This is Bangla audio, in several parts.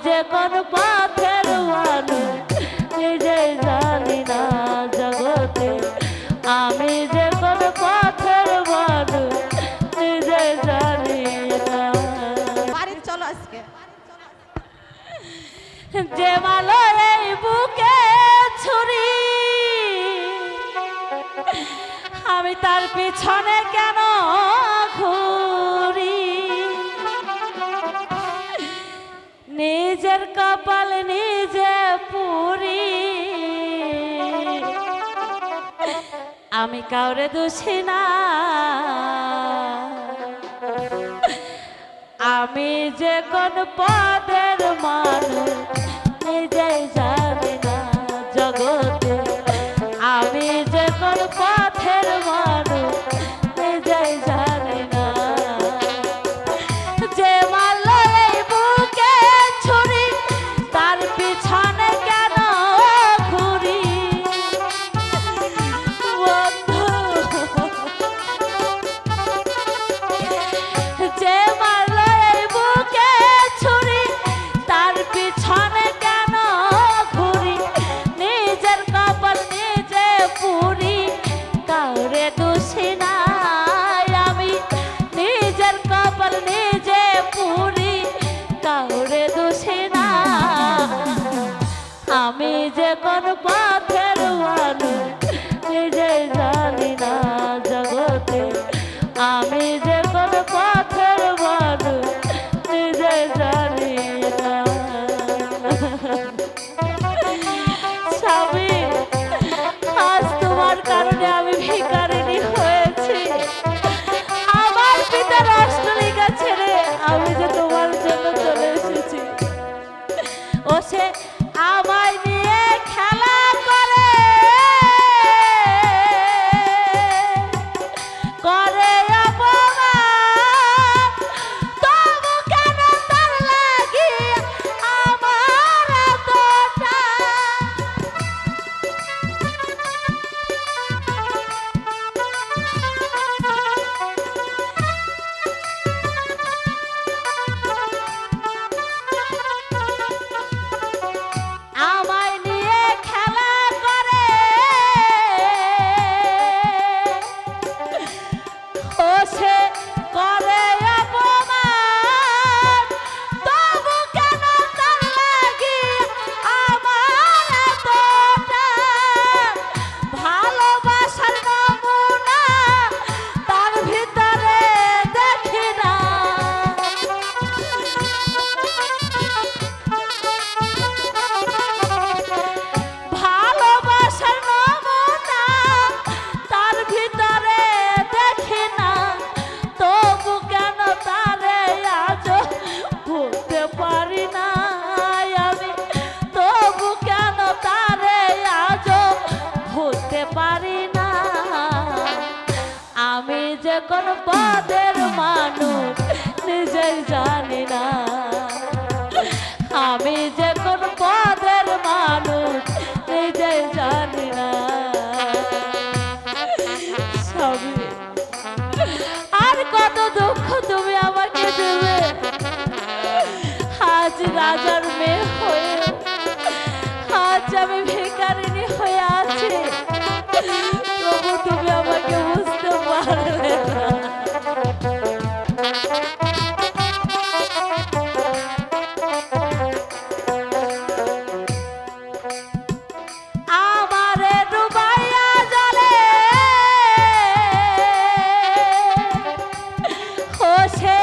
যে কোন পথের মানুষ নিজে জানি না জগতে, আমি যে কোন পথের মানুষ নিজে জানি না। বাড়ি চলো আজকে। যে মালো এই বুকে ছুরি, আমি তার পিছনে কেন ঘুরি? নিজের কপাল নিজে পুরি, আমি কাউরে দোষী না। আমি যে কোন পদের মানুষ নিজেই জানি না জগতে, আমি যে কোন পথের মানুষ নিজেই জানি না। যে মারল এই বুকে ছুরি, তার পিছনে কেন ঘুরি? বন্ধু, যে মারল এই বুকে ছুরি, তার পিছনে কেন ঘুরি? নিজের কপাল নিজে পুরি, কাউরে দোষী নাই। আমি নিজের কপাল নিজে পুরি, কাউরে দোষী না। আমি যে কোন পথের মানুষ নিজে জানি না জগতে, আমি যে কোন পথের মানুষ নিজে জানি না। স্বামী, আজ তোমার কারণে আমি ভিখারিণী হয়েছি। আমার পিতার অষ্টলিকা ছেড়ে আমি যে তোমার জন্য চলে এসেছি। ও সে আমায় নিয়ে খেলা করে, করে অপমান, তবু কেন তার লাগি আমার এতটা? আমায় নিয়ে খেলা করে, ও সে করে অপমান, তবু কেন তার লাগি আমার এতটা? ভালোবাসার নমুনা তার ভিতরে দেখি না। ভালোবাসার নমুনা তার ভিতরে দেখি না, তবু কেন তারে আজ ভুলতে পারি না? আমি তবু কেন তারে আজ ভুলতে পারি না? আমি যে কোন পদের মানুষ নিজেই জানি না, আমি যে কোন পদের মানুষ নিজেই জানি না। স্বামী, আর কত দুঃখ তুমি আমাকে দেবে? আজ রাজার মেয়ে হয়ে আজ আমি ভিখারিণী হয়ে আছি, তবু তুমি আমাকে বুঝতে পারবে না। আমারে ডুবাইয়া জলে, ও সে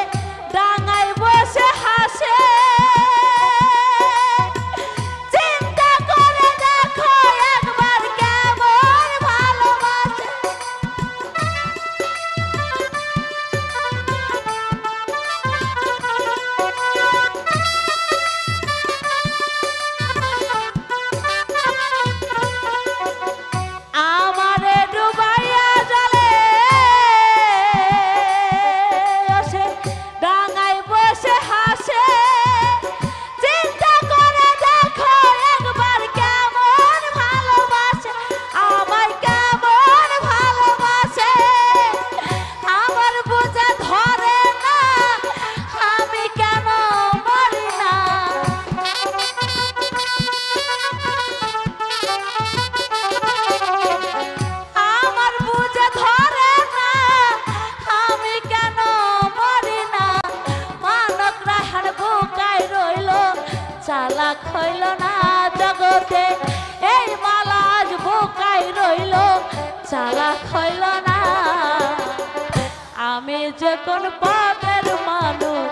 যে কোন পদের মানুষ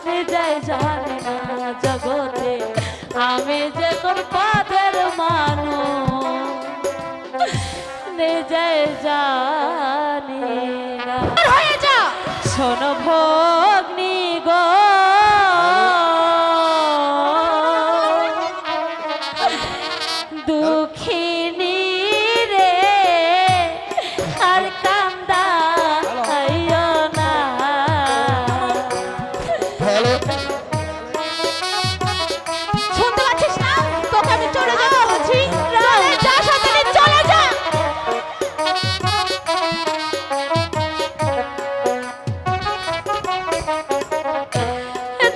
নিজে জানি না জগতে, আমি যে কোন পদের মানুষ নিজে জানি না। হয়ে যা শোনো ভগ্নি গো, দুঃখিনী রে আর কান্দা আইও না। শুনতে পাচ্ছিস না? তোকে আমি চলে যাবো বলছি। চলে যা সতীনী, চলে যা।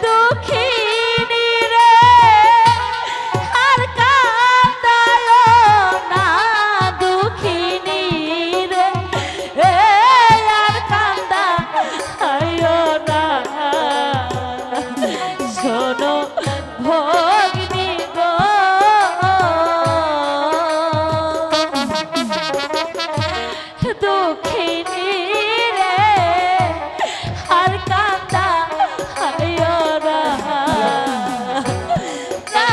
দুঃখিনী রে আর কান্দায়ো না, দুঃখিনী রে আর কান্দায়ো না। শোনো ভগ্নি গো, দুঃখিনী রে আর কান্দা আইও না। না,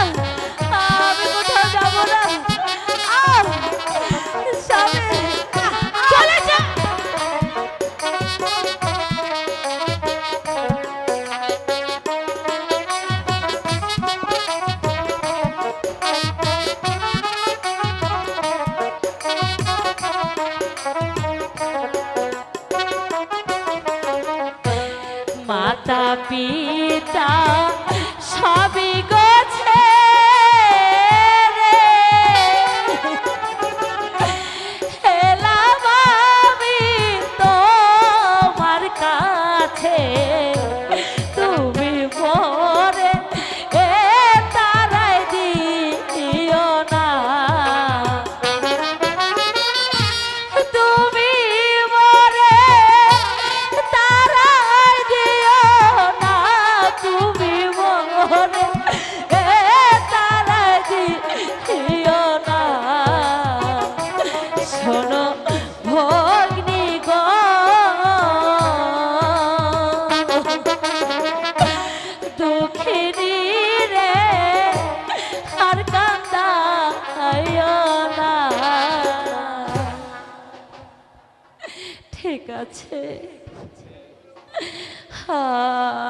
আমি কোথাও যাবো না। স্বামী, চলে যা। মাতা পিতা সবই গোছে রে, এলাম আমি তোমার কাছে, তুমি মোরে তারাই দিও না। তুমি মোরে তারাই দিও না, তুমি মোরে তারাই দিও না। শোনো ভগ্নি গো, দুঃখিনী রে আর কান্দা আইও না। ঠিক আছে,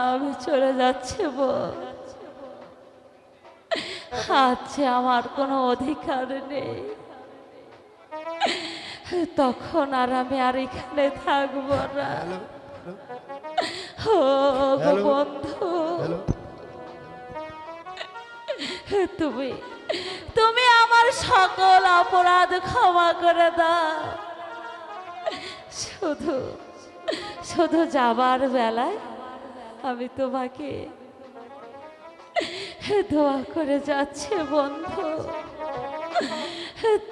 আমি চলে যাচ্ছি বউ। আজকে আমার কোনো অধিকার নেই, তখন আর আমি আর এখানে থাকবো না। ও গো বন্ধু, তুমি তুমি আমার সকল অপরাধ ক্ষমা করে দাও। শুধু শুধু যাবার বেলায় আমি তোমাকে দোয়া করে যাচ্ছি বন্ধু,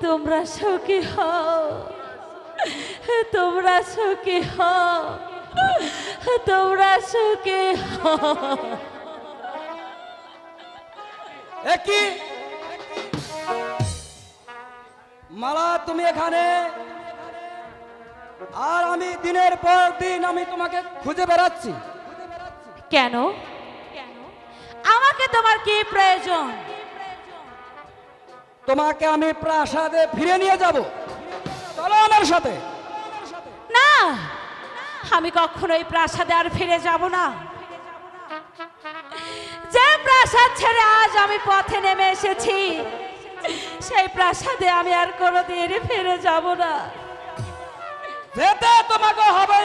তোমরা সুখী হও, তোমরা সুখী হও, তোমরা সুখী হও। একই মালা, তুমি এখানে, আর আমি দিনের পর দিন আমি তোমাকে খুঁজে বেড়াচ্ছি। কেন? আমাকে তোমার কি প্রয়োজন? তোমাকে আমি প্রাসাদে ফিরে নিয়ে যাব, চলো আমার সাথে। না, আমি কখনোই প্রাসাদে আর ফিরে যাব না। যে প্রাসাদ ছেড়ে আজ আমি পথে নেমে এসেছি, সেই প্রাসাদে আমি আর কোনোদিন ফিরে যাব না। যেতে তোমাকে হবে